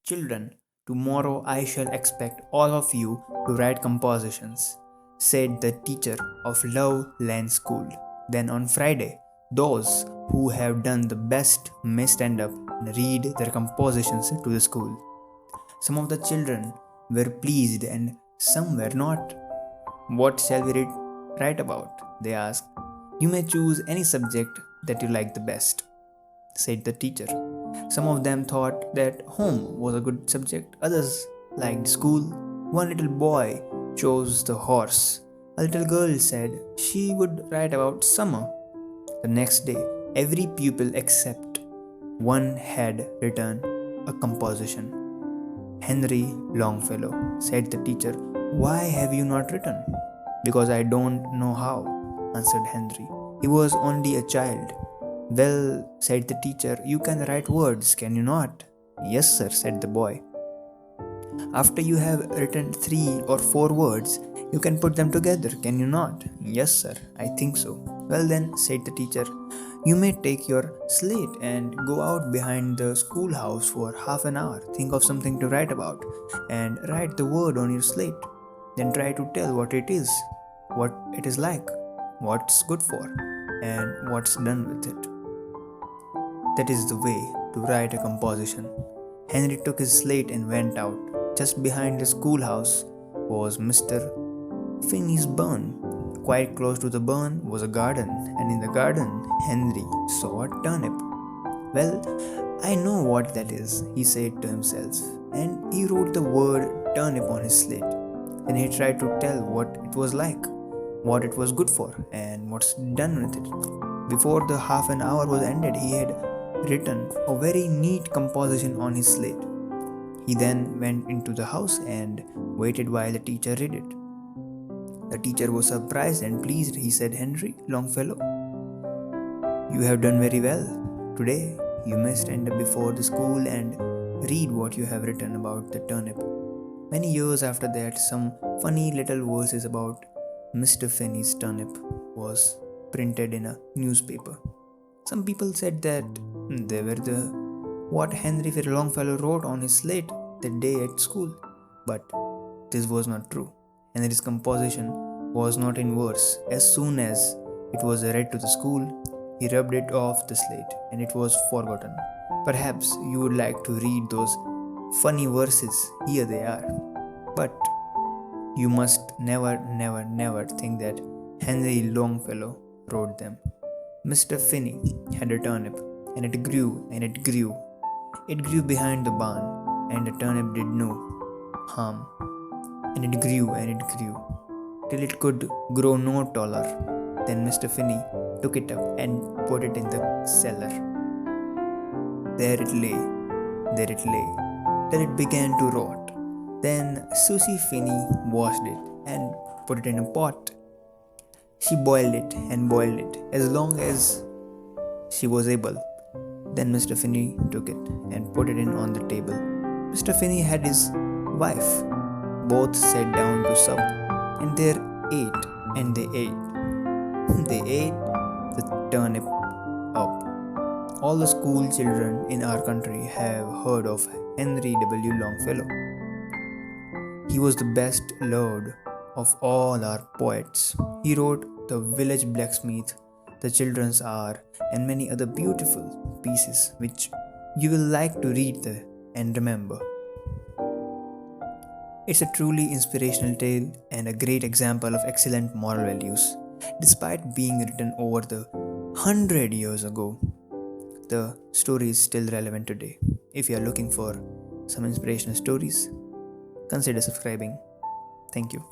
Children, tomorrow I shall expect all of you to write compositions, said the teacher of Love Land School. Then on Friday, those who have done the best may stand up and read their compositions to the school. Some of the children were pleased and some were not. What shall we write about? They asked. You may choose any subject that you like the best, said the teacher. Some of them thought that home was a good subject, others liked school. One little boy chose the horse. A little girl said she would write about summer. The next day, every pupil except one had written a composition. Henry Longfellow, said the teacher. Why have you not written? Because I don't know how, answered Henry. He was only a child. Well, said the teacher, you can write words, can you not? Yes, sir, said the boy. After you have written 3 or 4 words, you can put them together, can you not? Yes, sir, I think so. Well then, said the teacher, you may take your slate and go out behind the schoolhouse for half an hour. Think of something to write about and write the word on your slate. Then try to tell what it is like, what's good for, and what's done with it. That is the way to write a composition. Henry took his slate and went out. Just behind the schoolhouse was Mr. Finney's barn. Quite close to the barn was a garden, and in the garden Henry saw a turnip. Well, I know what that is, he said to himself, and he wrote the word turnip on his slate. Then he tried to tell what it was like, what it was good for, and what's done with it. Before the half an hour was ended, he had written a very neat composition on his slate. He then went into the house and waited while the teacher read it. The teacher was surprised and pleased. He said, Henry Longfellow, you have done very well. Today, you may stand up before the school and read what you have written about the turnip. Many years after that, some funny little verses about Mr. Finney's turnip was printed in a newspaper. Some people said that they were what Henry Longfellow wrote on his slate that day at school. But this was not true. Henry's composition was not in verse. As soon as it was read to the school, he rubbed it off the slate and it was forgotten. Perhaps you would like to read those funny verses. Here they are. But you must never think that Henry Longfellow wrote them. Mr. Finney had a turnip, and it grew and it grew. It grew behind the barn, and the turnip did no harm. And it grew and it grew, till it could grow no taller. Then Mr. Finney took it up and put it in the cellar. There it lay, till it began to rot. Then Susie Finney washed it and put it in a pot. She boiled it and boiled it as long as she was able. Then Mr. Finney took it and put it in on the table. Mr. Finney had his wife. Both sat down to sup, and they ate and they ate. They ate the turnip up. All the school children in our country have heard of Henry W. Longfellow. He was the best loved of all our poets. He wrote The Village Blacksmith, The Children's Hour, and many other beautiful pieces which you will like to read and remember. It's a truly inspirational tale and a great example of excellent moral values. Despite being written over 100 years ago, the story is still relevant today. If you are looking for some inspirational stories, consider subscribing. Thank you.